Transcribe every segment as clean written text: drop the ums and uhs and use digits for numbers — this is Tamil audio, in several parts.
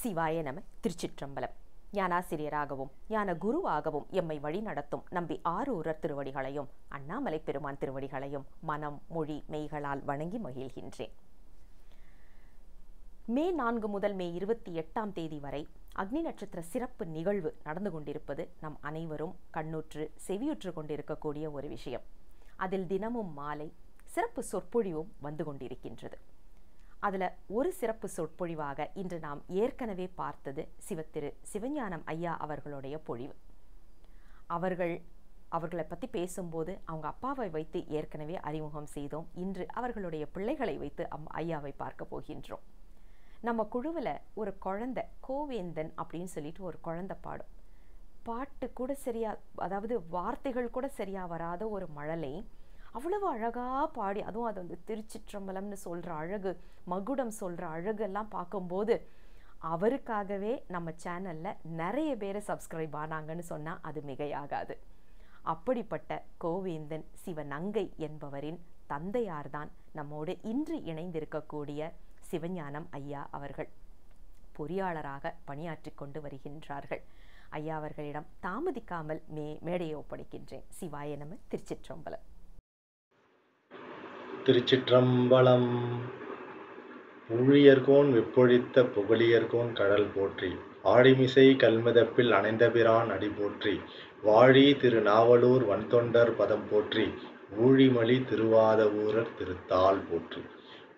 சிவாய நம. திருச்சிற்றம்பலம். ஞானாசிரியராகவும் ஞான குருவாகவும் எம்மை வழி நடத்தும் நம்பி ஆரூரர் திருவடிகளையும் அண்ணாமலை பெருமான் திருவடிகளையும் மனம் மொழி மெய்களால் வணங்கி மகிழ்கின்றேன். மே 4 முதல் மே 28ஆம் தேதி வரை அக்னி நட்சத்திர சிறப்பு நிகழ்வு நடந்து கொண்டிருப்பது நம் அனைவரும் கண்ணுற்று செவியுற்று கொண்டிருக்கக்கூடிய ஒரு விஷயம். அதில் தினமும் மாலை சிறப்பு சொற்பொழிவும் வந்து கொண்டிருக்கின்றது. அதில் ஒரு சிறப்பு சொற்பொழிவாக இன்று நாம் ஏற்கனவே பார்த்தது சிவத்திரு சிவஞானம் ஐயா அவர்களுடைய பொழிவு. அவர்களை பற்றி பேசும்போது அவங்க அப்பாவை வைத்து ஏற்கனவே அறிமுகம் செய்தோம். இன்று அவர்களுடைய பிள்ளைகளை வைத்து ஐயாவை பார்க்க போகின்றோம். நம்ம குழுவில் ஒரு குழந்தை கோவேந்தன் அப்படின்னு சொல்லிட்டு ஒரு குழந்தை பாட்டு கூட சரியா, அதாவது வார்த்தைகள் கூட சரியா வராத ஒரு மழலை அவ்வளவு அழகா பாடி, அதுவும் அது வந்து திருச்சிற்றம்பலம்னு சொல்ற அழகு, மகுடம் சொல்ற அழகெல்லாம் பார்க்கும்போது அவருக்காகவே நம்ம சேனல்ல நிறைய பேரை சப்ஸ்கிரைப் ஆனாங்கன்னு சொன்னா அது மிகையாகாது. அப்படிப்பட்ட கோவேந்தன் சிவநங்கை என்பவரின் தந்தையார்தான் நம்மோடு இன்று இணைந்திருக்கக்கூடிய சிவஞானம் ஐயா அவர்கள். பொறியாளராக பணியாற்றி கொண்டு வருகின்றார்கள். ஐயா அவர்களிடம் தாமதிக்காமல் மேடையை ஒப்படைக்கின்றேன். சிவாய நம. திருச்சிற்றம்பலம். திருச்சிற்றம்பலம். ஊழியர்கோன் வெப்பொழித்த புகழியர்கோன் கடல் போற்றி, ஆழிமிசை கல்மிதப்பில் அணைந்தபிரான் அடி போற்றி, வாழி திருநாவலூர் வன்தொண்டர் பதம் போற்றி, ஊழிமலி திருவாத ஊரர் திருத்தாள் போற்றி,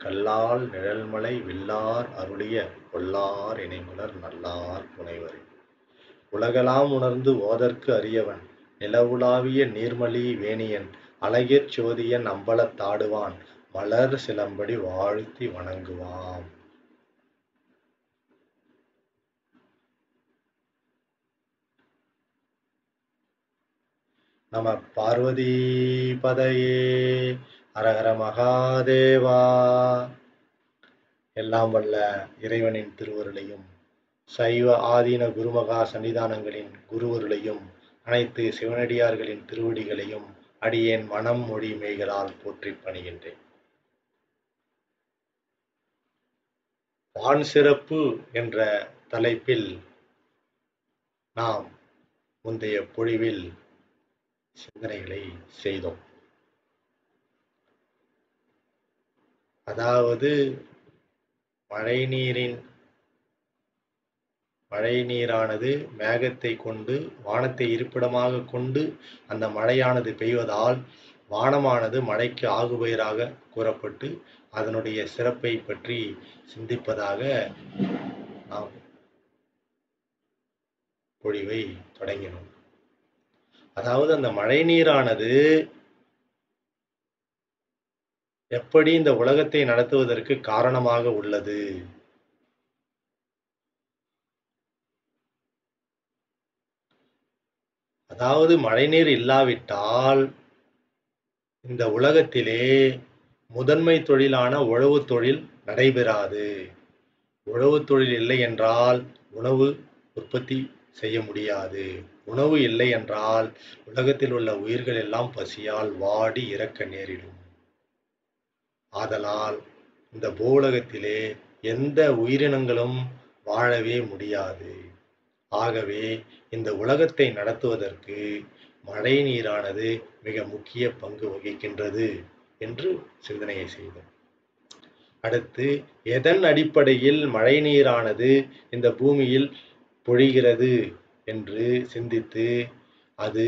கல்லால் நிழல்மலை வில்லார் அருளிய கொல்லார் இணைமுலர் நல்லார் புனைவரே. உலகலாம் உணர்ந்து ஓதற்கு அரியவன், நிலவுலாவிய நீர்மலி வேணியன், அழகிற் சோதியன் அம்பலத்தாடுவான், மலர் சிலம்படி வாழ்த்தி வணங்குவாம். நம பார்வதி பதையே. ஹரஹர மகாதேவா. எல்லாம் வல்ல இறைவனின் திருவருளையும் சைவ ஆதீன குருமகா சன்னிதானங்களின் குருவருளையும் அனைத்து சிவனடியார்களின் திருவடிகளையும் அடியேன் மனம் மொழி மெய்களால் போற்றி பணிகின்றேன். வான் சிறப்பு என்ற தலைப்பில் நாம் முந்தைய பொழிவில் சிந்தனைகளை செய்தோம். அதாவது மழை நீரானது மேகத்தை கொண்டு வானத்தை இருப்பிடமாக கொண்டு அந்த மழையானது பெய்வதால் வானமானது மழைக்கு ஆகுபெயராக கூறப்பட்டு அதனுடைய சிறப்பை பற்றி சிந்திப்பதாக நாம் பொழிவை தொடங்கினோம். அதாவது அந்த மழை நீரானது எப்படி இந்த உலகத்தை நடத்துவதற்கு காரணமாக உள்ளது, அதாவது மழைநீர் இல்லாவிட்டால் இந்த உலகத்திலே முதன்மை தொழிலான உழவு தொழில் நடைபெறாது. உழவு தொழில் இல்லை என்றால் உணவு உற்பத்தி செய்ய முடியாது. உணவு இல்லை என்றால் உலகத்தில் உள்ள உயிர்கள் எல்லாம் பசியால் வாடி இறக்க நேரிடும். ஆதலால் இந்த பூவுலகத்திலே எந்த உயிரினங்களும் வாழவே முடியாது. ஆகவே இந்த உலகத்தை நடத்துவதற்கு மழை நீரானது மிக முக்கிய பங்கு வகிக்கின்றது என்று சிந்தனையை செய்தோம். அடுத்து எதன் அடிப்படையில் மழை நீரானது இந்த பூமியில் பொழிகிறது என்று சிந்தித்து, அது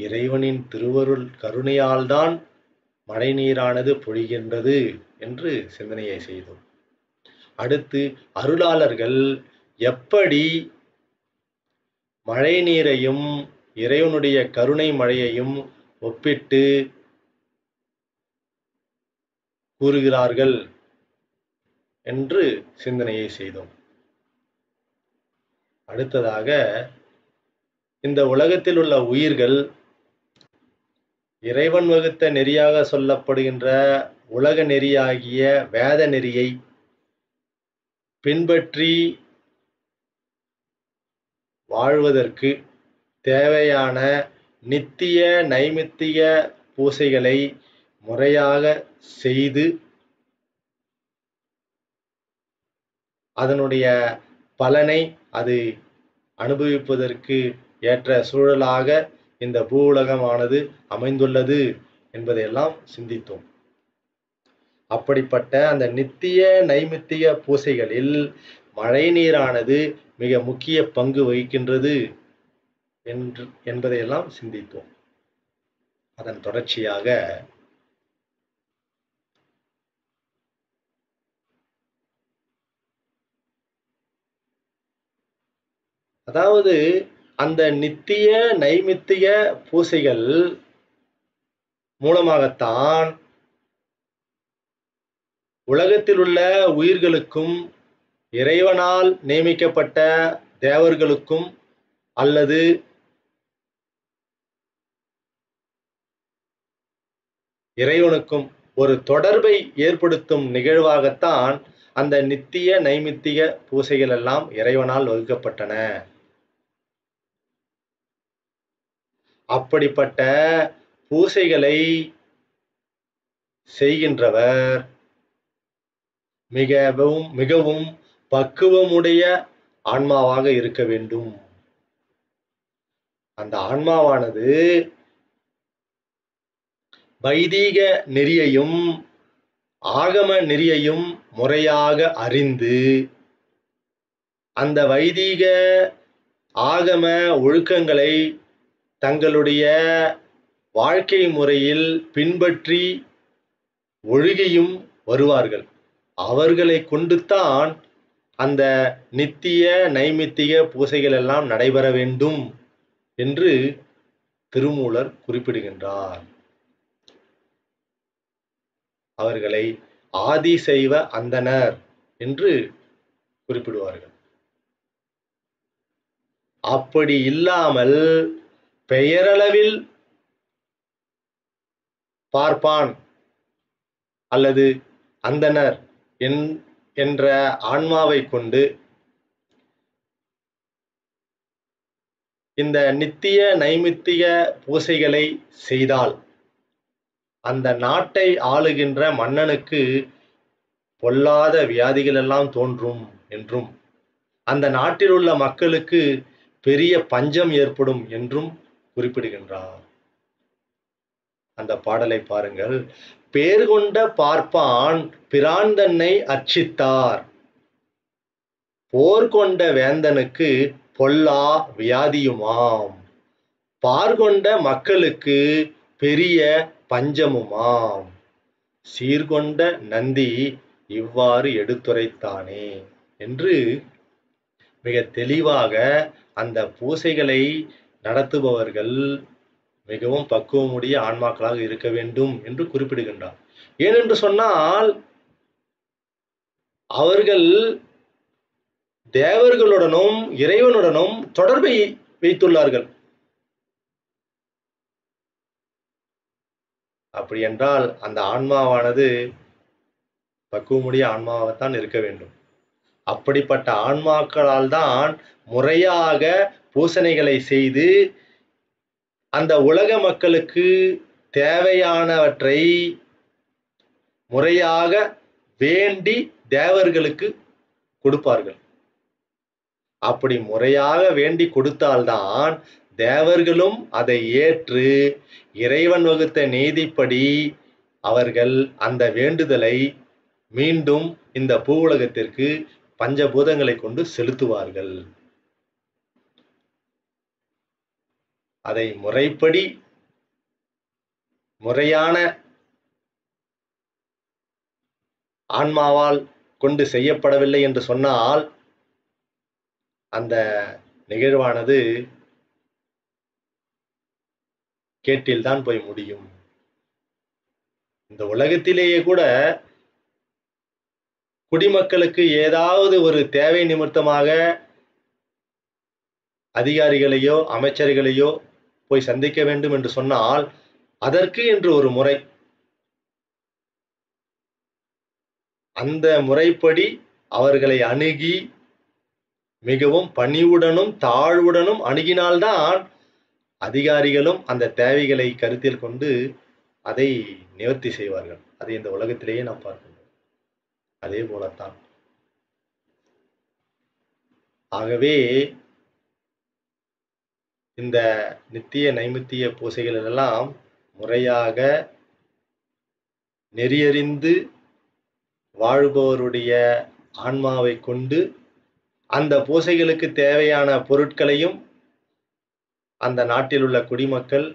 இறைவனின் திருவருள் கருணையால் தான் மழை நீரானது பொழிகின்றது என்று சிந்தனையை செய்தோம். அடுத்து அருளாளர்கள் எப்படி மழை நீரையும் இறைவனுடைய கருணை மழையையும் ஒப்பிட்டு கூறுகிறார்கள் என்று சிந்தனையை செய்தோம். அடுத்ததாக இந்த உலகத்தில் உள்ள உயிர்கள் இறைவன் வகுத்த நெறியாக சொல்லப்படுகின்ற உலக நெறியாகிய வேத நெறியை பின்பற்றி வாழ்வதற்கு தேவையான நித்திய நைமித்திய பூசைகளை முறையாக செய்து அதனுடைய பலனை அது அனுபவிப்பதற்கு ஏற்ற சூழலாக இந்த பூவுலகமானது அமைந்துள்ளது என்பதையெல்லாம் சிந்தித்தோம். அப்படிப்பட்ட அந்த நித்திய நைமித்திய பூசைகளில் மழை நீரானது மிக முக்கிய பங்கு வகிக்கின்றது என்பதையெல்லாம் சிந்தித்தோம். அதன் தொடர்ச்சியாக அதாவது அந்த நித்திய நைமித்திய பூசைகள் மூலமாகத்தான் உலகத்தில் உள்ள உயிர்களுக்கும் இறைவனால் நியமிக்கப்பட்ட தேவர்களுக்கும் அல்லது இறைவனுக்கும் ஒரு தொடர்பை ஏற்படுத்தும் நிகழ்வாகத்தான் அந்த நித்திய நைமித்திய பூசைகள் எல்லாம் இறைவனால் வகுக்கப்பட்டன. அப்படிப்பட்ட பூசைகளை செய்கின்றவர் மிகவும் பக்குவமுடைய ஆன்மாவாக இருக்க வேண்டும். அந்த ஆன்மாவானது வைதீக நெறியையும் ஆகம நெறியையும் முறையாக அறிந்து அந்த வைதீக ஆகம ஒழுக்கங்களை தங்களுடைய வாழ்க்கை முறையில் பின்பற்றி ஒழுகியும் வருவார்கள். அவர்களை கொண்டுதான் அந்த நித்திய நைமித்திய பூசைகள் எல்லாம் நடைபெற வேண்டும் என்று திருமூலர் குறிப்பிடுகின்றார். அவர்களை ஆதிசைவ அந்தணர் என்று குறிப்பிடுவார்கள். அப்படி இல்லாமல் பெயரளவில் பார்ப்பான் அல்லது அந்தணர் என்ற ஆன்மாவை கொண்டு இந்த நித்திய நைமித்திய பூசைகளை செய்தால் அந்த நாட்டை ஆளுகின்ற மன்னனுக்கு பொல்லாத வியாதிகள் எல்லாம் தோன்றும் என்றும் அந்த நாட்டில் உள்ள மக்களுக்கு பெரிய பஞ்சம் ஏற்படும் என்றும் குறிப்பிடுகின்றார். அந்த பாடலை பாருங்கள். பேர் கொண்ட பார்ப்பான் பிரான் தன்னை அர்ச்சித்தார், போர் கொண்ட வேந்தனுக்கு பொல்லா வியாதியுமாம், பார்கொண்ட மக்களுக்கு பெரிய பஞ்சமுமாம், சீர்கொண்ட நந்தி இவ்வாறு எடுத்துரைத்தானே என்று மிக தெளிவாக அந்த பூசைகளை நடத்துபவர்கள் மிகவும் பக்குவமுடைய ஆன்மாக்களாக இருக்க வேண்டும் என்று குறிப்பிடுகின்றார். ஏனென்று சொன்னால் அவர்கள் தேவர்களுடனும் இறைவனுடனும் தொடர்பை வைத்துள்ளார்கள். அப்படி என்றால் அந்த ஆன்மாவானது பக்குவமுடைய ஆன்மாவாகத்தான் இருக்க வேண்டும். அப்படிப்பட்ட ஆன்மாக்களால் தான் முறையாக பூசணைகளை செய்து அந்த உலக மக்களுக்கு தேவையானவற்றை முறையாக வேண்டி தேவர்களுக்கு கொடுப்பார்கள். அப்படி முறையாக வேண்டி கொடுத்தால்தான் தேவர்களும் அதை ஏற்று இறைவன் வகுத்த நீதிப்படி அவர்கள் அந்த வேண்டுதலை மீண்டும் இந்த பூவுலகத்திற்கு பஞ்சபூதங்களை கொண்டு செலுத்துவார்கள். அதை முறைப்படி முறையான ஆன்மாவால் கொண்டு செய்யப்படவில்லை என்று சொன்னால் அந்த நிகழ்வானது கேட்டில்தான் போய் முடியும். இந்த உலகத்திலேயே கூட குடிமக்களுக்கு ஏதாவது ஒரு தேவை நிமித்தமாக அதிகாரிகளையோ அமைச்சர்களையோ போய் சந்திக்க வேண்டும் என்று சொன்னால் அதற்கு என்று ஒரு முறை, அந்த முறைப்படி அவர்களை அணுகி மிகவும் பணிவுடனும் தாழ்வுடனும் அணுகினால்தான் அதிகாரிகளும் அந்த தேவைகளை கருத்தில் கொண்டு அதை நிவர்த்தி செய்வார்கள். அதை இந்த உலகத்திலேயே நாம் பார்க்கின்றோம். அதே போலத்தான் ஆகவே இந்த நித்திய நைமித்திய பூசைகள் எல்லாம் முறையாக நெறியறிந்து வாழ்பவருடைய ஆன்மாவை கொண்டு அந்த பூசைகளுக்கு தேவையான பொருட்களையும் அந்த நாட்டில் உள்ள குடிமக்கள்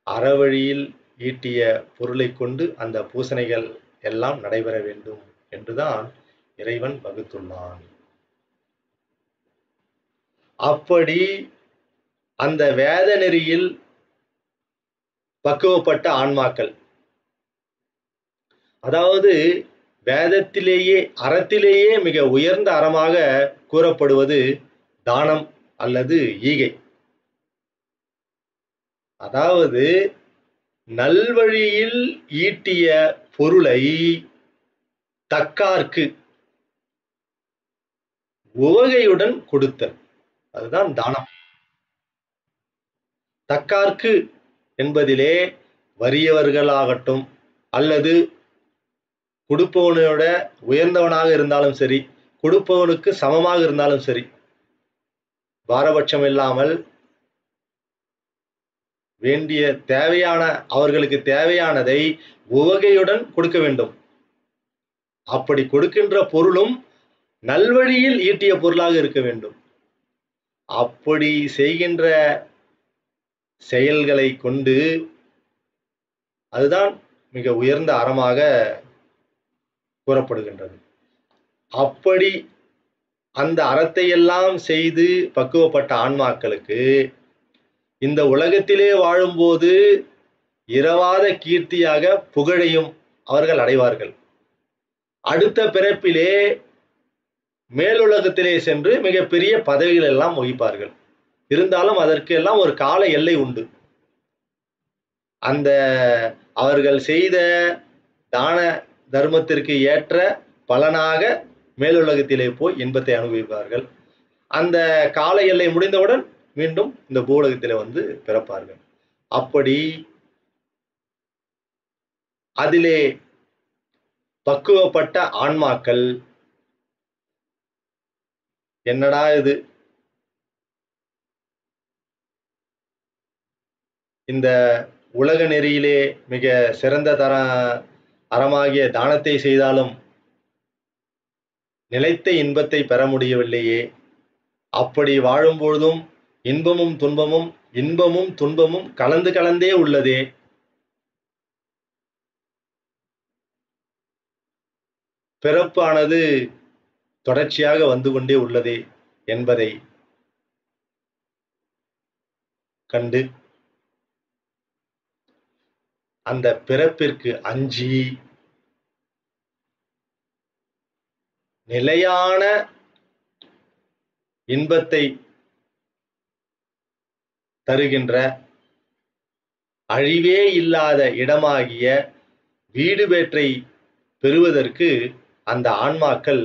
அறவழியில் ஈட்டிய பொருளை கொண்டு அந்த பூசணைகள் எல்லாம் நடைபெற வேண்டும் என்றுதான் இறைவன் வகுத்துள்ளான். அப்படி அந்த வேத நெறியில் பக்குவப்பட்ட ஆன்மாக்கள், அதாவது வேதத்திலேயே அறத்திலேயே மிக உயர்ந்த அறமாக கூறப்படுவது தானம் அல்லது ஈகை. அதாவது நல்வழியில் ஈட்டிய பொருளை தக்கார்க்கு உவகையுடன் கொடுத்தல், அதுதான் தானம். தக்கார்க்கு என்பதிலே வறியவர்களாகட்டும் அல்லது கொடுப்பவனோட உயர்ந்தவனாக இருந்தாலும் சரி, கொடுப்பவனுக்கு சமமாக இருந்தாலும் சரி, பாரபட்சம் இல்லாமல் வேண்டிய தேவையான அவர்களுக்கு தேவையானதை உவகையுடன் கொடுக்க வேண்டும். அப்படி கொடுக்கின்ற பொருளும் நல்வழியில் ஈட்டிய பொருளாக இருக்க வேண்டும். அப்படி செய்கின்ற செயல்களை கொண்டு அதுதான் மிக உயர்ந்த அறமாக கூறப்படுகின்றது. அப்படி அந்த அறத்தை எல்லாம் செய்து பக்குவப்பட்ட ஆன்மாக்களுக்கு இந்த உலகத்திலே வாழும்போது இரவாத கீர்த்தியாக புகழையும் அவர்கள் அடைவார்கள். அடுத்த பிறப்பிலே மேலுலகத்திலே சென்று மிகப்பெரிய பதவிகள் எல்லாம் வகிப்பார்கள். இருந்தாலும் அதற்கு எல்லாம் ஒரு கால எல்லை உண்டு. அந்த அவர்கள் செய்த தான தர்மத்திற்கு ஏற்ற பலனாக மேலுலகத்திலே போய் இன்பத்தை அனுபவிப்பார்கள். அந்த கால எல்லை முடிந்தவுடன் மீண்டும் இந்த பூலகத்திலே வந்து பிறப்பார்கள். அப்படி அதிலே பக்குவப்பட்ட ஆன்மாக்கள், என்னடா இது, இந்த உலக நெறியிலே மிக சிறந்த அறமாகிய தானத்தை செய்தாலும் நிலைத்த இன்பத்தை பெற முடியவில்லையே, அப்படி வாழும்பொழுதும் இன்பமும் துன்பமும் கலந்து கலந்தே உள்ளதே, பிறப்பானது தொடர்ச்சியாக வந்து கொண்டே உள்ளதே என்பதை கண்டு அந்த பிறப்பிற்கு அஞ்சி நிலையான இன்பத்தை தருகின்ற அழிவே இல்லாத இடமாகிய வீடு பேற்றை பெறுவதற்கு அந்த ஆன்மாக்கள்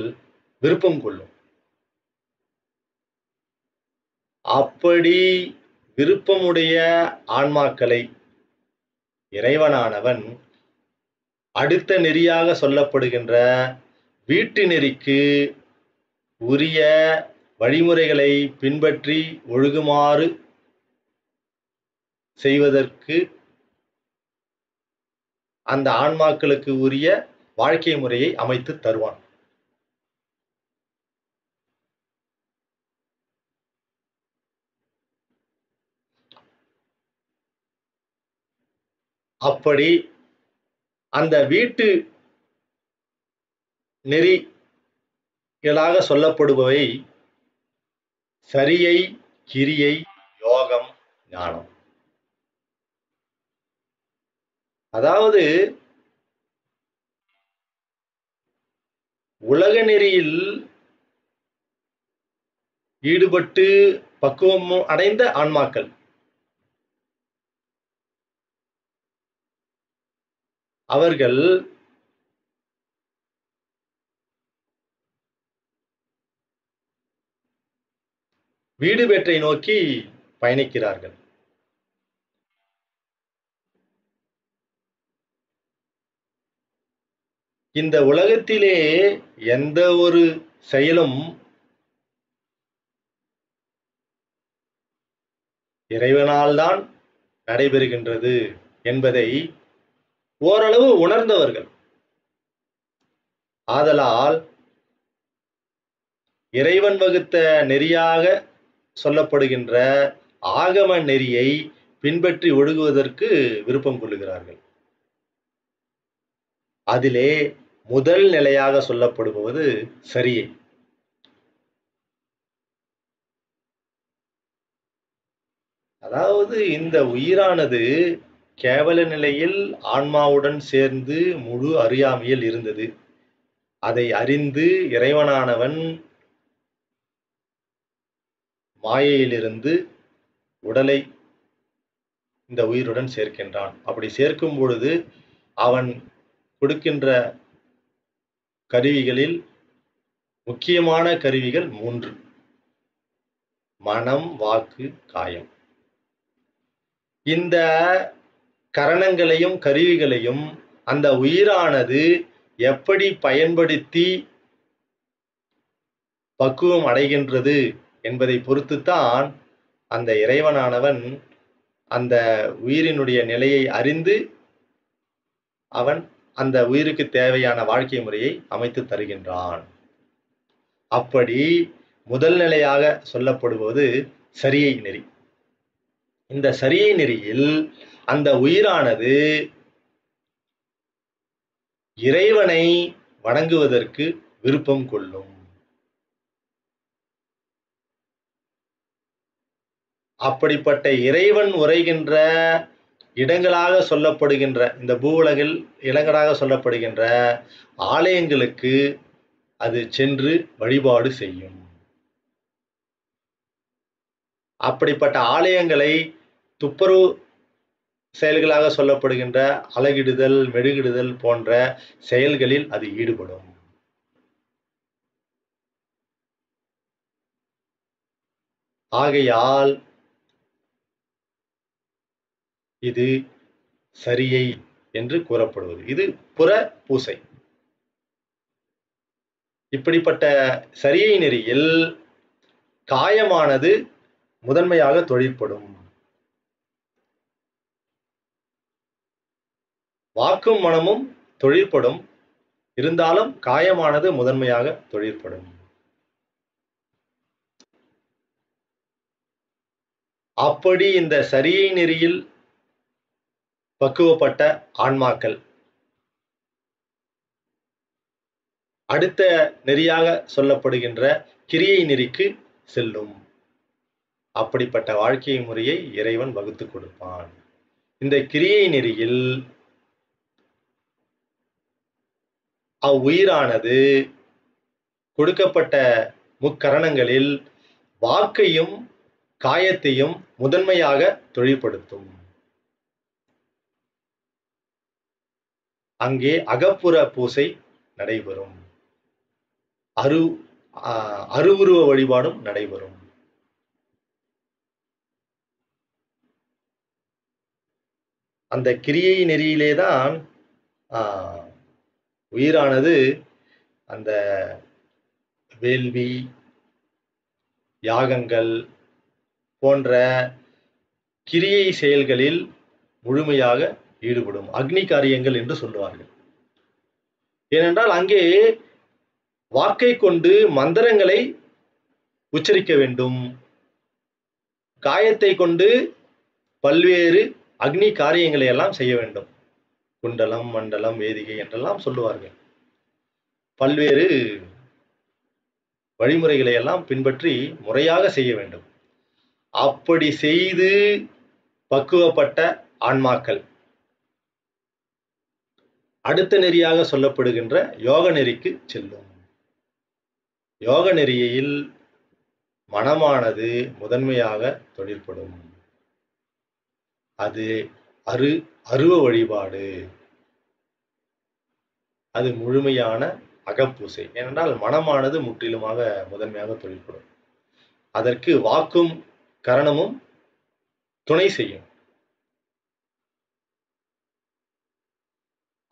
விருப்பம் கொள்ளும். அப்படி விருப்பமுடைய ஆன்மாக்களை இறைவனானவன் அடுத்த நெறியாக சொல்லப்படுகின்ற வீட்டு நெறிக்கு உரிய வழிமுறைகளை பின்பற்றி ஒழுகுமாறு செய்வதற்கு அந்த ஆன்மாக்களுக்கு உரிய வாழ்க்கை முறையை அமைத்து தருவான். அப்படி அந்த வீட்டு நெறிகளாக சொல்லப்படுபவை சரியை, கிரியை, யோகம், ஞானம். அதாவது உலக நெறியில் ஈடுபட்டு பக்குவம் அடைந்த ஆன்மாக்கள் அவர்கள் வீடு பேற்றை நோக்கி பயணிக்கிறார்கள். இந்த உலகத்திலே எந்த ஒரு செயலும் இறைவனால் தான் நடைபெறுகின்றது என்பதை ஓரளவு உணர்ந்தவர்கள். ஆதலால் இறைவன் வகுத்த நெறியாக சொல்லப்படுகின்ற ஆகம நெறியை பின்பற்றி ஒழுகுவதற்கு விருப்பம் கொள்ளுகிறார்கள். அதிலே முதல் நிலையாக சொல்லப்படுவது சரியை. அதாவது இந்த உயிரானது கேவல நிலையில் ஆன்மாவுடன் சேர்ந்து முழு அறியாமையில் இருந்தது. அதை அறிந்து இறைவனானவன் மாயையிலிருந்து உடலை இந்த உயிருடன் சேர்க்கின்றான். அப்படி சேர்க்கும் பொழுது அவன் கொடுக்கின்ற கருவிகளில் முக்கியமான கருவிகள் 3: மனம், வாக்கு, காயம். இந்த கரணங்களையும் கருவிகளையும் அந்த உயிரானது எப்படி பயன்படுத்தி பக்குவம் அடைகின்றது என்பதை பொறுத்துத்தான் அந்த இறைவனானவன் அந்த உயிரினுடைய நிலையை அறிந்து அவன் அந்த உயிருக்கு தேவையான வாழ்க்கை முறையை அமைத்து தருகின்றான். அப்படி முதல் நிலையாக சொல்லப்படுவது சரியை நெறி. இந்த சரியை நெறியில் அந்த உயிரானது இறைவனை வணங்குவதற்கு விருப்பம் கொள்ளும். அப்படிப்பட்ட இறைவன் உரைகின்ற இடங்களாக சொல்லப்படுகின்ற இந்த பூவுலகில் இடங்களாக சொல்லப்படுகின்ற ஆலயங்களுக்கு அது சென்று வழிபாடு செய்யும். அப்படிப்பட்ட ஆலயங்களை துப்புரவு செயல்களாக சொல்லப்படுகின்ற அலகிடுதல், மெழுகிடுதல் போன்ற செயல்களில் அது ஈடுபடும். ஆகையால் இது சரியை என்று கூறப்படுவது. இது புற பூசை. இப்படிப்பட்ட சரியை நெறியில் காயமானது முதன்மையாக தொழிற்படும். வாக்கும் மனமும் தொழிற்படும். இருந்தாலும் காயமானது முதன்மையாக தொழிற்படும். அப்படி இந்த சரியை நெறியில் பக்குவப்பட்ட ஆன்மாக்கள் அடுத்த நெறியாக சொல்லப்படுகின்ற கிரியை நெறிக்கு செல்லும். அப்படிப்பட்ட வாழ்க்கை முறையை இறைவன் வகுத்து கொடுப்பான். இந்த கிரியை நெறியில் அவ்வுயிரானது கொடுக்கப்பட்ட முக்கரணங்களில் வாக்கையும் காயத்தையும் முதன்மையாக தொழிற்படுத்தும். அங்கே அகப்புற பூசை நடைபெறும். அருவுருவ வழிபாடும் நடைபெறும். அந்த கிரியை நெறியிலேதான் உயிரானது அந்த வேள்வி, யாகங்கள் போன்ற கிரியை செயல்களில் முழுமையாக ஈடுபடும். அக்னி காரியங்கள் என்று சொல்லுவார்கள். ஏனென்றால் அங்கே வாக்கை கொண்டு மந்திரங்களை உச்சரிக்க வேண்டும். காயத்தை கொண்டு பல்வேறு அக்னி காரியங்களை எல்லாம் செய்ய வேண்டும். குண்டலம், மண்டலம், வேதிகை என்றெல்லாம் சொல்லுவார்கள். பல்வேறு வழிமுறைகளை எல்லாம் பின்பற்றி முறையாக செய்ய வேண்டும். அப்படி செய்து பக்குவப்பட்ட ஆன்மாக்கள் அடுத்த நெறியாக சொல்லப்படுகின்ற யோக நெறிக்கு செல்லும். யோக நெறியில் மனமானது முதன்மையாக தொழிற்படும். அது அருவ வழிபாடு. அது முழுமையான அகப்பூசை. ஏனென்றால் மனமானது முற்றிலுமாக முதன்மையாக தொழிற்படும். அதற்கு வாக்கும் கரணமும் துணை செய்யும்.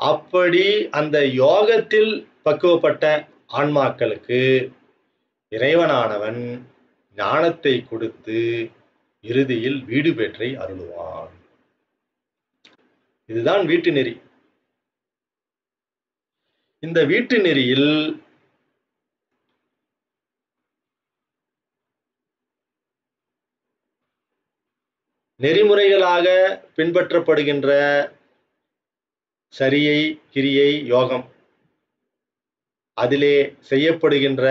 அப்படி அந்த யோகத்தில் பக்குவப்பட்ட ஆன்மாக்களுக்கு இறைவனானவன் ஞானத்தை கொடுத்து இறுதியில் வீடு பெற்றை அருளுவான். இதுதான் வீட்டு நெறி. இந்த வீட்டு நெறியில் நெறிமுறைகளாக பின்பற்றப்படுகின்ற சரியை, கிரியை, யோகம், அதிலே செய்யப்படுகின்ற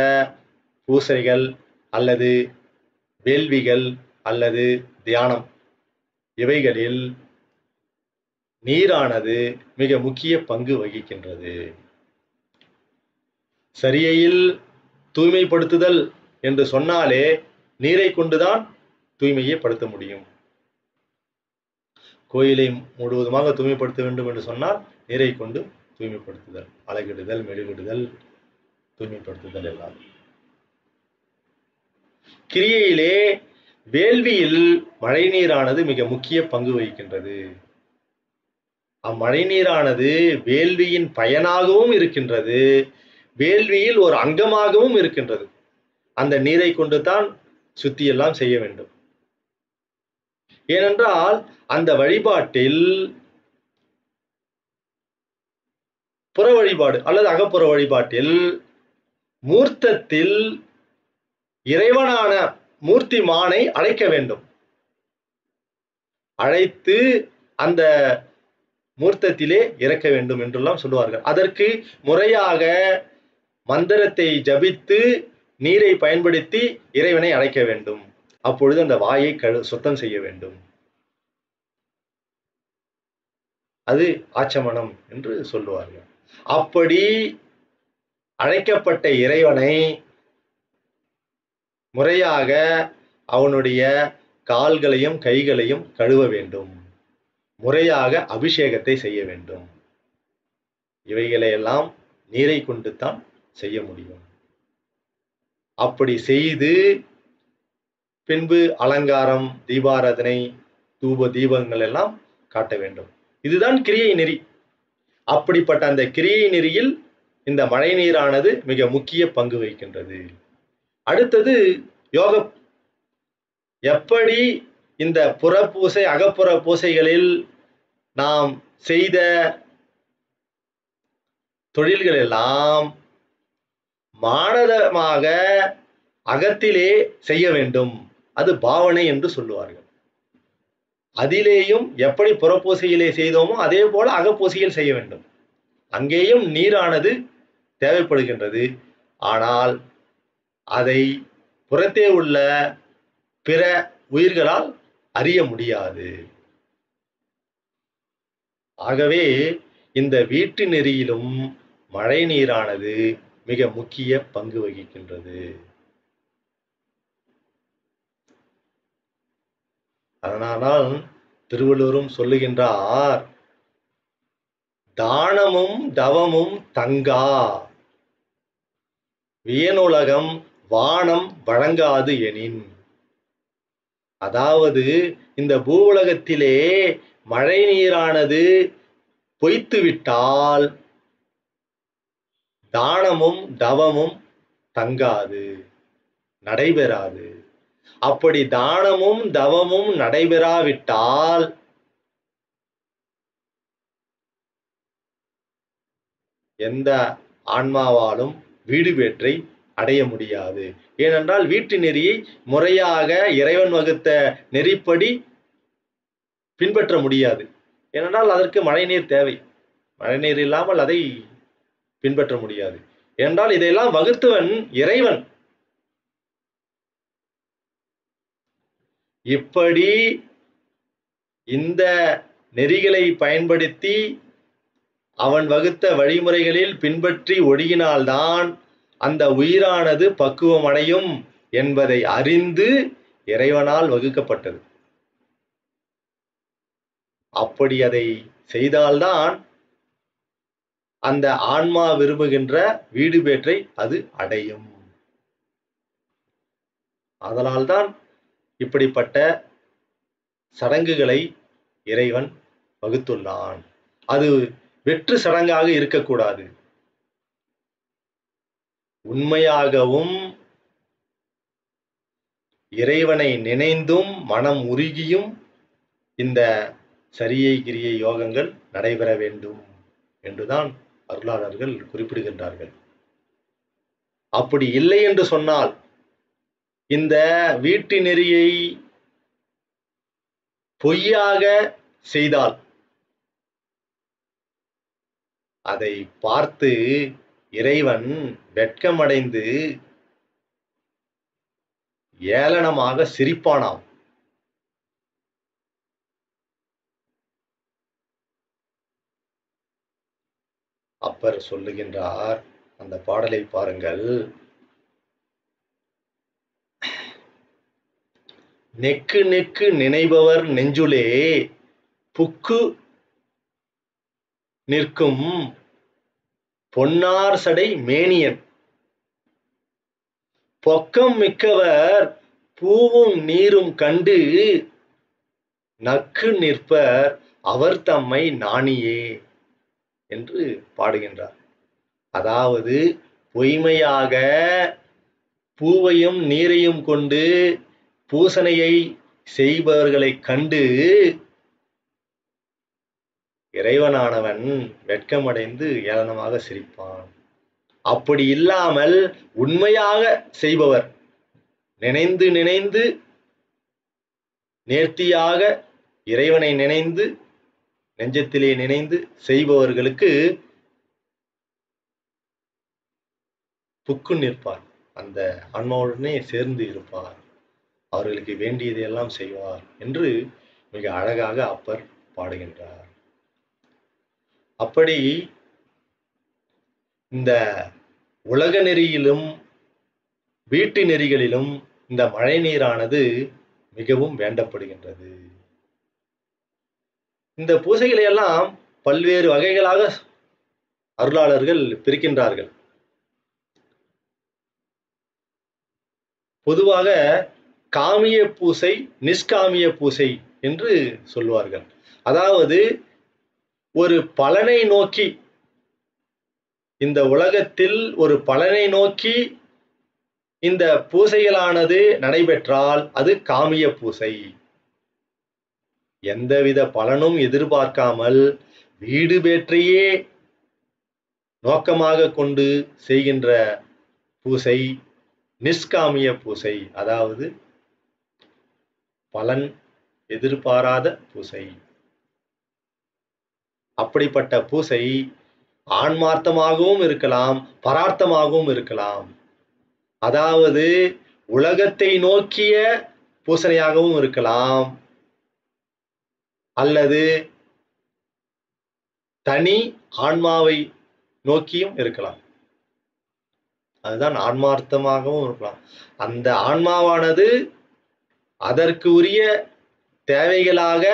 பூசைகள் அல்லது வேள்விகள் அல்லது தியானம், இவைகளில் நீரானது மிக முக்கிய பங்கு வகிக்கின்றது. சரியையில் தூய்மைப்படுத்துதல் என்று சொன்னாலே நீரை கொண்டுதான் தூய்மையை படுத்த முடியும். கோயிலை முழுவதுமாக தூய்மைப்படுத்த வேண்டும் என்று சொன்னால் நீரை கொண்டு தூய்மைப்படுத்துதல், அழகிடுதல், மெழுகிடுதல், தூய்மைப்படுத்துதல் எல்லாம். கிரியையிலே வேள்வியில் மழை நீரானது மிக முக்கிய பங்கு வகிக்கின்றது. அம்மழை நீரானது வேள்வியின் பயனாகவும் இருக்கின்றது, வேள்வியில் ஒரு அங்கமாகவும் இருக்கின்றது. அந்த நீரை கொண்டு தான் சுத்தி எல்லாம் செய்ய வேண்டும். ஏனென்றால் அந்த வழிபாட்டில் புற வழிபாடு அல்லது அகப்புற வழிபாட்டில் மூர்த்தத்தில் இறைவனான மூர்த்தி மானை அழைக்க வேண்டும். அழைத்து அந்த மூர்த்தத்திலே இறக்க வேண்டும் என்றெல்லாம் சொல்லுவார்கள். அதற்கு முறையாக மந்திரத்தை ஜபித்து நீரை பயன்படுத்தி இறைவனை அழைக்க வேண்டும். அப்பொழுது அந்த வாயை சுத்தம் செய்ய வேண்டும். அது ஆச்சமனம் என்று சொல்லுவார்கள். அப்படி அழைக்கப்பட்ட இறைவனை முறையாக அவனுடைய கால்களையும் கைகளையும் கழுவ வேண்டும். முறையாக அபிஷேகத்தை செய்ய வேண்டும். இவைகளையெல்லாம் நீரை கொண்டு தான் செய்ய முடியும். அப்படி செய்து பின்பு அலங்காரம், தீபாராதனை, தூப தீபங்கள் எல்லாம் காட்ட வேண்டும். இதுதான் கிரியை நெறி. அப்படிப்பட்ட அந்த கிரியை நெறியில் இந்த மழை நீரானது மிக முக்கிய பங்கு வகிக்கின்றது. அடுத்தது யோகம். எப்படி இந்த புறப்பூசை அகப்புற பூசைகளில் நாம் செய்த தொழில்கள் எல்லாம் மானதமாக அகத்திலே செய்ய வேண்டும், அது பாவனை என்று சொல்லுவார்கள். அதிலேயும் எப்படி புறப்பூசையிலே செய்தோமோ அதே போல அகப்பூசையில் செய்ய வேண்டும். அங்கேயும் நீரானது தேவைப்படுகின்றது. ஆனால் அதை புறத்தே உள்ள பிற உயிர்களால் அறிய முடியாது. ஆகவே இந்த வீட்டு நெறியிலும் மழை நீரானது மிக முக்கிய பங்கு வகிக்கின்றது. அதனால் திருவள்ளுவரும் சொல்லுகின்றார், தானமும் தவமும் தங்கா வியனுலகம் வானம் வழங்காது எனின். அதாவது இந்த பூவுலகத்திலே மழை நீரானது பொய்த்துவிட்டால் தானமும் தவமும் தங்காது, நடைபெறாது. அப்படி தானமும் தவமும் நடைபெறாவிட்டால் எந்த ஆன்மாவாலும் வீடு பேற்றை அடைய முடியாது. ஏனென்றால் வீட்டு நெறியை முறையாக இறைவன் வகுத்த நெறிப்படி பின்பற்ற முடியாது. ஏனென்றால் அதற்கு மழைநீர் தேவை. மழைநீர் இல்லாமல் அதை பின்பற்ற முடியாது. ஏனென்றால் இதையெல்லாம் வகுத்தவன் இறைவன். இப்படி இந்த நெறிகளை பயன்படுத்தி அவன் வகுத்த வழிமுறைகளில் பின்பற்றி ஒழுகினால்தான் அந்த உயிரானது பக்குவம் அடையும் என்பதை அறிந்து இறைவனால் வகுக்கப்பட்டது. அப்படி அதை செய்தால்தான் அந்த ஆன்மா விரும்புகின்ற வீடு பேற்றை அது அடையும். அதனால்தான் இப்படிப்பட்ட சடங்குகளை இறைவன் வகுத்துள்ளான். அது வெற்று சடங்காக இருக்கக்கூடாது. உண்மையாகவும் இறைவனை நினைந்தும் மனம் உருகியும் இந்த சரியை கிரியை யோகங்கள் நடைபெற வேண்டும் என்றுதான் அருளாளர்கள் குறிப்பிடுகின்றார்கள். அப்படி இல்லை என்று சொன்னால், இந்த வீட்டு நெறியை பொய்யாக செய்தால் அதை பார்த்து இறைவன் வெட்கமடைந்து ஏளனமாக சிரிப்பானாம். அப்பர் சொல்லுகின்றார், அந்த பாடலை பாருங்கள். நெக்கு நெக்கு நினைபவர் நெஞ்சுளே புக்கு நிற்கும் பொன்னார் சடை மேனியன், பொக்கம் மிக்கவர் பூவும் நீரும் கண்டு நக்கு நிற்பர் அவர் தம்மை நாணியே என்று பாடுகின்றார். அதாவது பொய்மையாக பூவையும் நீரையும் கொண்டு பூசணையை செய்பவர்களை கண்டு இறைவனானவன் வெட்கமடைந்து ஏளனமாக சிரிப்பான். அப்படி இல்லாமல் உண்மையாக செய்பவர், நினைந்து நினைந்து நேர்த்தியாக இறைவனை நினைந்து நெஞ்சத்திலே நினைந்து செய்பவர்களுக்கு புக்கு நிற்பார், அந்த ஆன்மாவுடனே சேர்ந்து இருப்பார், அவர்களுக்கு வேண்டியதையெல்லாம் செய்வார் என்று மிக அழகாக அப்பர் பாடுகின்றார். அப்படி இந்த உலக நெறியிலும் வீட்டு நெறிகளிலும் இந்த மழை நீரானது மிகவும் வேண்டப்படுகின்றது. இந்த பூசைகளை எல்லாம் பல்வேறு வகைகளாக அருளாளர்கள் பிரிக்கின்றார்கள். பொதுவாக காமிய பூசை, நிஷ்காமிய பூசை என்று சொல்வார்கள். அதாவது ஒரு பலனை நோக்கி, இந்த உலகத்தில் ஒரு பலனை நோக்கி இந்த பூசைகளானது நடைபெற்றால் அது காமிய பூசை. எந்தவித பலனும் எதிர்பார்க்காமல் வீடு பேற்றையே நோக்கமாக கொண்டு செய்கின்ற பூசை நிஷ்காமிய பூசை, அதாவது பலன் எதிர்பாராத பூசை. அப்படிப்பட்ட பூசை ஆன்மார்த்தமாகவும் இருக்கலாம், பரார்த்தமாகவும் இருக்கலாம். அதாவது உலகத்தை நோக்கிய பூசனையாகவும் இருக்கலாம், அல்லது தனி ஆன்மாவை நோக்கியும் இருக்கலாம். அதுதான் ஆன்மார்த்தமாகவும் இருக்கலாம். அந்த ஆன்மாவானது அதற்கு உரிய தேவைகளாக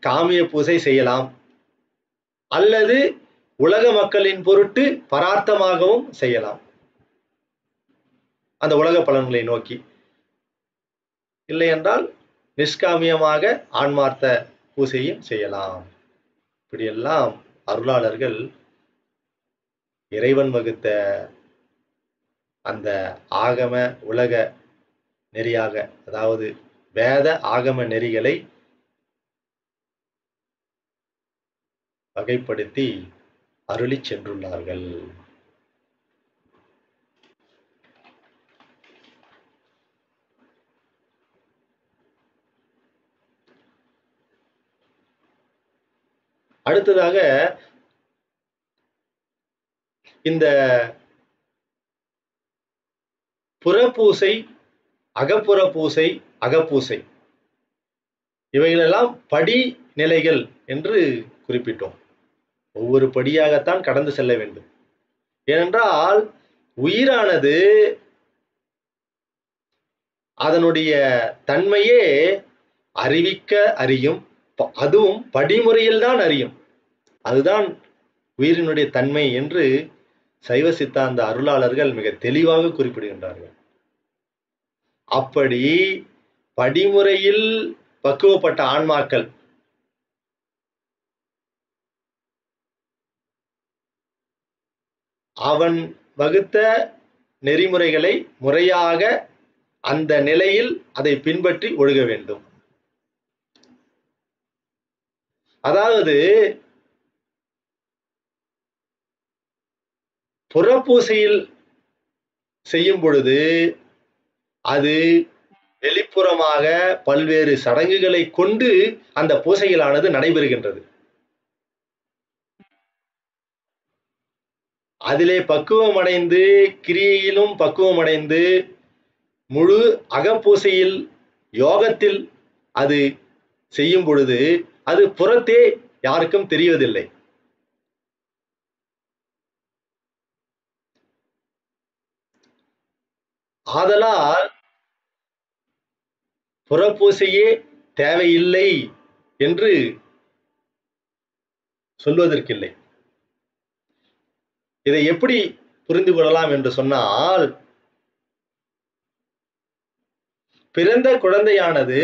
காமிய பூசை செய்யலாம், அல்லது உலக மக்களின் பொருட்டு பரார்த்தமாகவும் செய்யலாம், அந்த உலக பலன்களை நோக்கி. இல்லை என்றால் நிஷ்காமியமாக ஆன்மார்த்த பூசையும் செய்யலாம். இப்படியெல்லாம் அருளாளர்கள் இறைவன் வகுத்த அந்த ஆகம உலக நெறியாக, அதாவது வேத ஆகம நெறிகளை வகைப்படுத்தி அருளி சென்றுள்ளார்கள். அடுத்ததாக இந்த புறப்பூசை, அகப்புற பூசை, அகப்பூசை இவைகளெல்லாம் படி நிலைகள் என்று குறிப்பிட்டோம். ஒவ்வொரு படியாகத்தான் கடந்து செல்ல வேண்டும். ஏனென்றால் உயிரானது அதனுடைய தன்மையே அறிவிக்க அறியும், அதுவும் படிமுறையில் தான் அறியும். அதுதான் உயிரினுடைய தன்மை என்று சைவ சித்தாந்த அருளாளர்கள் மிக தெளிவாக குறிப்பிடுகின்றார்கள். அப்படி படிமுறையில் பக்குவப்பட்ட ஆன்மாக்கள் அவன் வகுத்த நெறிமுறைகளை முறையாக அந்த நிலையில் அதை பின்பற்றி ஒழுக வேண்டும். அதாவது புறப்பூசையில் செய்யும் பொழுது அது வெளிப்புறமாக பல்வேறு சடங்குகளை கொண்டு அந்த பூசைகளானது நடைபெறுகின்றது. அதிலே பக்குவம் அடைந்து கிரியையிலும் பக்குவம் அடைந்து முழு அகப்பூசையில் யோகத்தில் அது செய்யும் பொழுது அது புறத்தே யாருக்கும் தெரிவதில்லை. ஆதலால் புறப்பூசையே தேவையில்லை என்று சொல்வதற்கில்லை. இதை எப்படி புரிந்து கொள்ளலாம் என்று சொன்னால், பிறந்த குழந்தையானது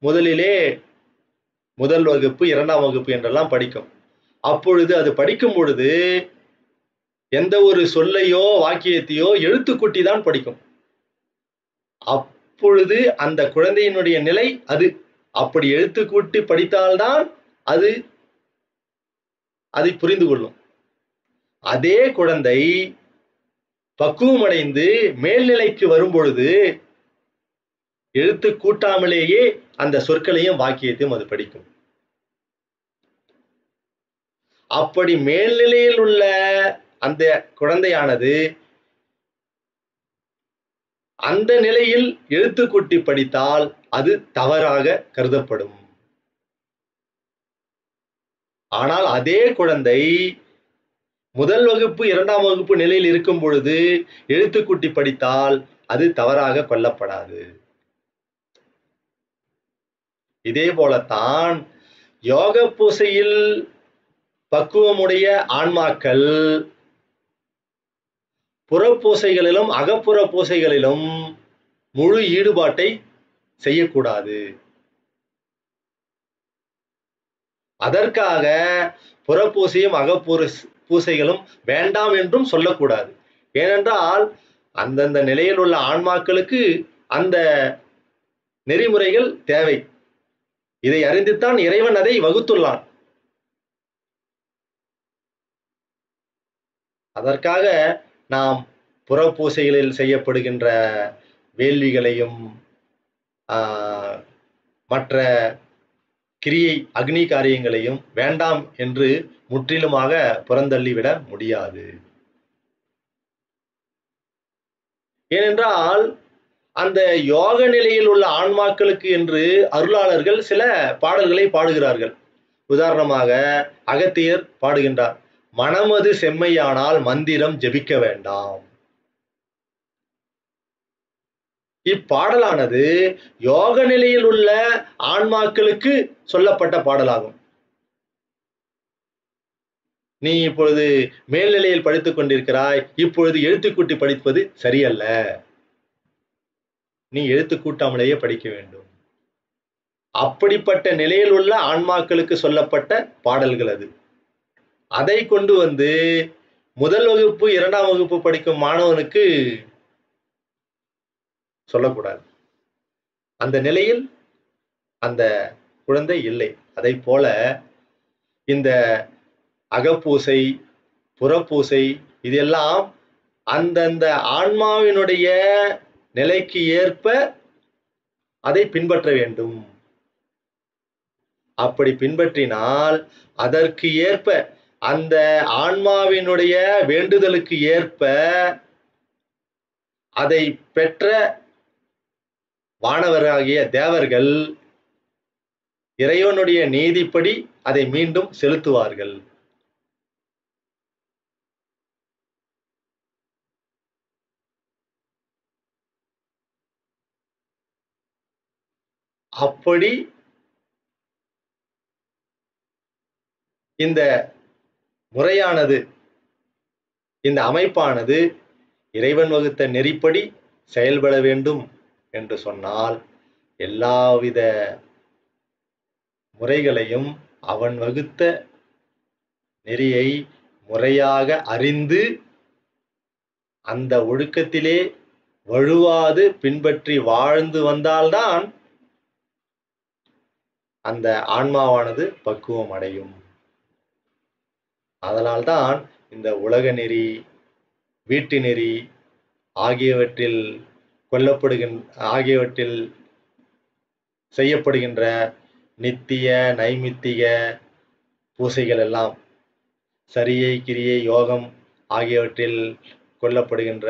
முதலிலே முதல் வகுப்பு, 2ஆம் வகுப்பு என்றெல்லாம் படிக்கும். அப்பொழுது அது படிக்கும் பொழுது எந்த ஒரு சொல்லையோ வாக்கியத்தையோ எழுத்துக்கூட்டி தான் படிக்கும். அப்பொழுது அந்த குழந்தையினுடைய நிலை அது. அப்படி எழுத்துக்கூட்டி படித்தால்தான் அது அதை புரிந்து கொள்ளும். அதே குழந்தை பக்குவமடைந்து மேல்நிலைக்கு வரும் பொழுது எழுத்து கூட்டாமலேயே அந்த சொற்களையும் வாக்கியத்தையும் அது படிக்கும். அப்படி மேல்நிலையில் உள்ள அந்த குழந்தையானது அந்த நிலையில் எழுத்து கூட்டி படித்தால் அது தவறாக கருதப்படும். ஆனால் அதே குழந்தை முதல் வகுப்பு, 2ஆம் வகுப்பு நிலையில் இருக்கும் பொழுது எழுத்து கூட்டி படித்தால் அது தவறாக கொள்ளப்படாது. இதே போலத்தான் யோக பூசையில் பக்குவமுடைய ஆன்மாக்கள் புறப்பூசைகளிலும் அகப்புற பூசைகளிலும் முழு ஈடுபாட்டை செய்யக்கூடாது. அதற்காக புறப்பூசையும் அகப்புற பூசைகளும் வேண்டாம் என்றும் சொல்லக்கூடாது. ஏனென்றால் அந்தந்த நிலையில் உள்ள ஆன்மாக்களுக்கு அந்த நெறிமுறைகள் தேவை. இதை அறிந்துத்தான் இறைவன் அதை வகுத்துள்ளான். அதற்காக நாம் புறப்பூசைகளில் செய்யப்படுகின்ற வேள்விகளையும் மற்ற கிரியை அக்னி காரியங்களையும் வேண்டாம் என்று முற்றிலுமாக புறந்தள்ளிவிட முடியாது. ஏனென்றால் அந்த யோக நிலையில் உள்ள ஆன்மாக்களுக்கு என்று அருளாளர்கள் சில பாடல்களை பாடுகிறார்கள். உதாரணமாக அகத்தியர் பாடுகின்றார், மனமது செம்மையானால் மந்திரம் ஜெபிக்க வேண்டாம். இப்பாடலானது யோக நிலையில் உள்ள ஆன்மாக்களுக்கு சொல்லப்பட்ட பாடலாகும். நீ இப்பொழுது மேல்நிலையில் படித்துக் கொண்டிருக்கிறாய், இப்பொழுது எழுத்துக்கூட்டி படிப்பது சரியல்ல, நீ எழுத்து கூட்டாமலேயே படிக்க வேண்டும். அப்படிப்பட்ட நிலையில் உள்ள ஆன்மாக்களுக்கு சொல்லப்பட்ட பாடல்கள் அது. அதை கொண்டு வந்து முதல் வகுப்பு, 2ஆம் வகுப்பு படிக்கும் மாணவனுக்கு சொல்லக்கூடாது. அந்த நிலையில் அந்த குழந்தை இல்லை. அதை போல இந்த அகப்பூசை, புறப்பூசை இதெல்லாம் அந்தந்த ஆன்மாவினுடைய நிலைக்கு ஏற்ப அதை பின்பற்ற வேண்டும். அப்படி பின்பற்றினால் அதற்கு ஏற்ப அந்த ஆன்மாவினுடைய வேண்டுதலுக்கு ஏற்ப அதை பெற்ற வானவராகிய தேவர்கள் இறைவனுடைய நீதிப்படி அதை மீண்டும் செலுத்துவார்கள். அப்படி இந்த முறையானது, இந்த அமைப்பானது இறைவன் வகுத்த நெறிப்படி செயல்பட வேண்டும் என்று சொன்னால் எல்லாவித முறைகளையும் அவன் வகுத்த நெறியை முறையாக அறிந்து அந்த ஒழுக்கத்திலே வழுவாது பின்பற்றி வாழ்ந்து வந்தால்தான் அந்த ஆன்மாவானது பக்குவம் அடையும். அதனால்தான் இந்த உலக நெறி, வீட்டு நெறி ஆகியவற்றில் ஆகியவற்றில் செய்யப்படுகின்ற நித்திய நைமித்திக பூசைகள் எல்லாம், சரியை கிரியை யோகம் ஆகியவற்றில் கொள்ளப்படுகின்ற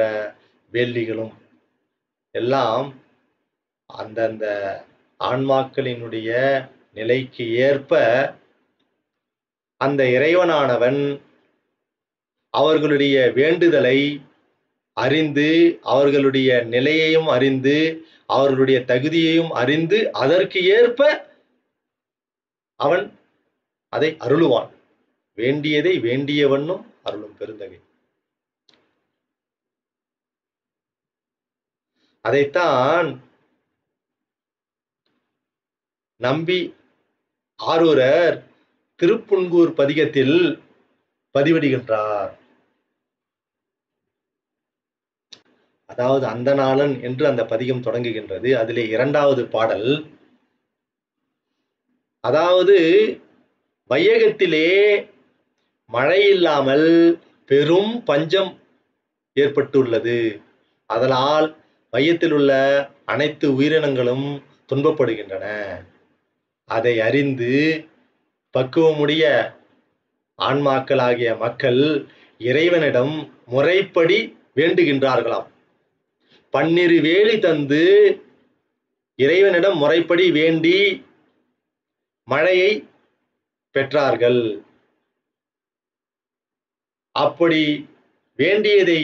வேள்விகளும் எல்லாம் அந்தந்த ஆன்மாக்களினுடைய நிலைக்கு ஏற்ப அந்த இறைவனானவன் அவர்களுடைய வேண்டுதலை அறிந்து, அவர்களுடைய நிலையையும் அறிந்து, அவர்களுடைய தகுதியையும் அறிந்து, அதற்கு ஏற்ப அவன் அதை அருளுவான். வேண்டியதை வேண்டியவண்ணும் அருளும் பெருந்தகை. அதைத்தான் நம்பி ஆரூரர் திருப்புன்கூர் பதிகத்தில் பதிவிடுகின்றார். அதாவது அந்தணாளன் என்று அந்த பதிகம் தொடங்குகின்றது. அதிலே 2வது பாடல், அதாவது வையகத்திலே மழை இல்லாமல் பெரும் பஞ்சம் ஏற்பட்டுள்ளது. அதனால் வையத்தில் உள்ள அனைத்து உயிரினங்களும் துன்பப்படுகின்றன. அதை அறிந்து பக்குவமுடைய ஆன்மாக்களாகிய மக்கள் இறைவனிடம் முறைப்படி வேண்டுகின்றார்களாம். 12 வேலி தந்து இறைவனிடம் முறைப்படி வேண்டி மழையை பெற்றார்கள். அப்படி வேண்டியதை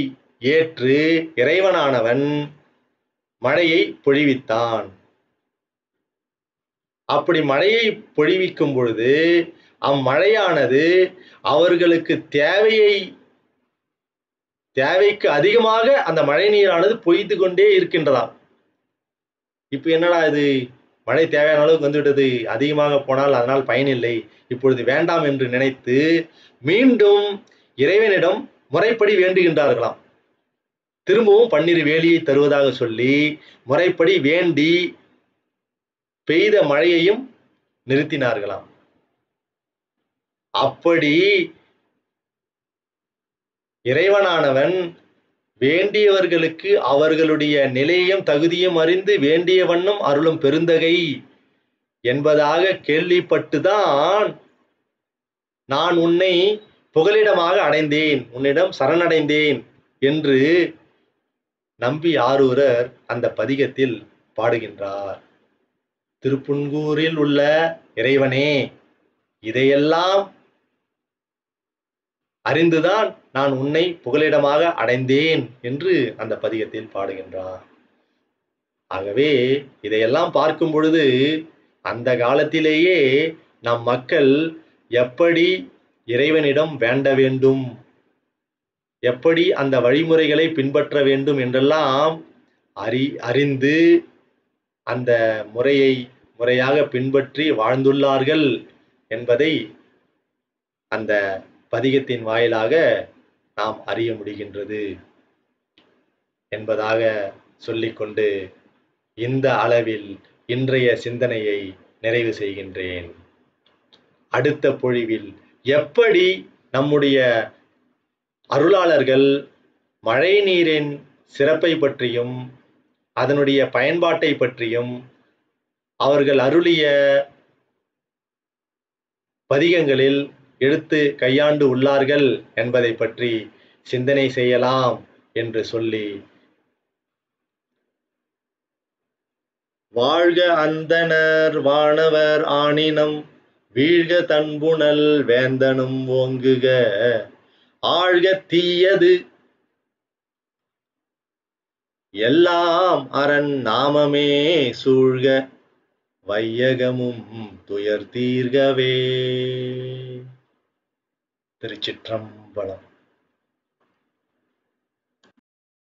ஏற்று இறைவனானவன் மழையை பொழிவித்தான். அப்படி மழையை பொழிவிக்கும் பொழுது அம்மழையானது அவர்களுக்கு தேவைக்கு அதிகமாக அந்த மழை நீரானது பொய்த்து கொண்டே இருக்கின்றதாம். இப்ப என்னடா இது, மழை தேவையான அளவுக்கு வந்துவிட்டது, அதிகமாக போனால் அதனால் பயனில்லை, இப்பொழுது வேண்டாம் என்று நினைத்து மீண்டும் இறைவனிடம் முறைப்படி வேண்டுகின்றார்களாம். திரும்பவும் 12 வேலியை தருவதாக சொல்லி முறைப்படி வேண்டி பெய்த மழையையும் நிறுத்தினார்களாம். அப்படி இறைவனானவன் வேண்டியவர்களுக்கு அவர்களுடைய நிலையும் தகுதியும் அறிந்து வேண்டிய வண்ணம் அருளும் பெருந்தகை என்பதாக கேள்விப்பட்டுதான் நான் உன்னை புகலிடமாக அடைந்தேன், உன்னிடம் சரணடைந்தேன் என்று நம்பி ஆரூரர் அந்த பதிகத்தில் பாடுகின்றார். திருப்புன்கூரில் உள்ள இறைவனே, இதையெல்லாம் அறிந்துதான் நான் உன்னை புகலிடமாக அடைந்தேன் என்று அந்த பதிகத்தில் பாடுகின்றார். ஆகவே இதையெல்லாம் பார்க்கும் பொழுது அந்த காலத்திலேயே நம் மக்கள் எப்படி இறைவனிடம் வேண்ட வேண்டும், எப்படி அந்த வழிமுறைகளை பின்பற்ற வேண்டும் என்றெல்லாம் அறிந்து அந்த முறையாக பின்பற்றி வாழ்ந்துள்ளார்கள் என்பதை அந்த பதிகத்தின் வாயிலாக நாம் அறிய முடிகின்றது என்பதாக சொல்லிக்கொண்டு இந்த அளவில் இன்றைய சிந்தனையை நிறைவு செய்கின்றேன். அடுத்த பொழிவில் எப்படி நம்முடைய அருளாளர்கள் மழை நீரின் சிறப்பை பற்றியும் அதனுடைய பயன்பாட்டை பற்றியும் அவர்கள் அருளிய பதிகங்களில் எடுத்து கையாண்டு உள்ளார்கள் என்பதை பற்றி சிந்தனை செய்யலாம் என்று சொல்லி, வாழ்க அந்தணர் வானவர் ஆணினம் வீழ்க தன்புணல் வேந்தனும் ஓங்குக ஆழ்க தீயது எல்லாம் அரண் நாமமே சூழ்க வையகமும் துயர் தீர்கவே. திருச்சிற்றம்பலம்.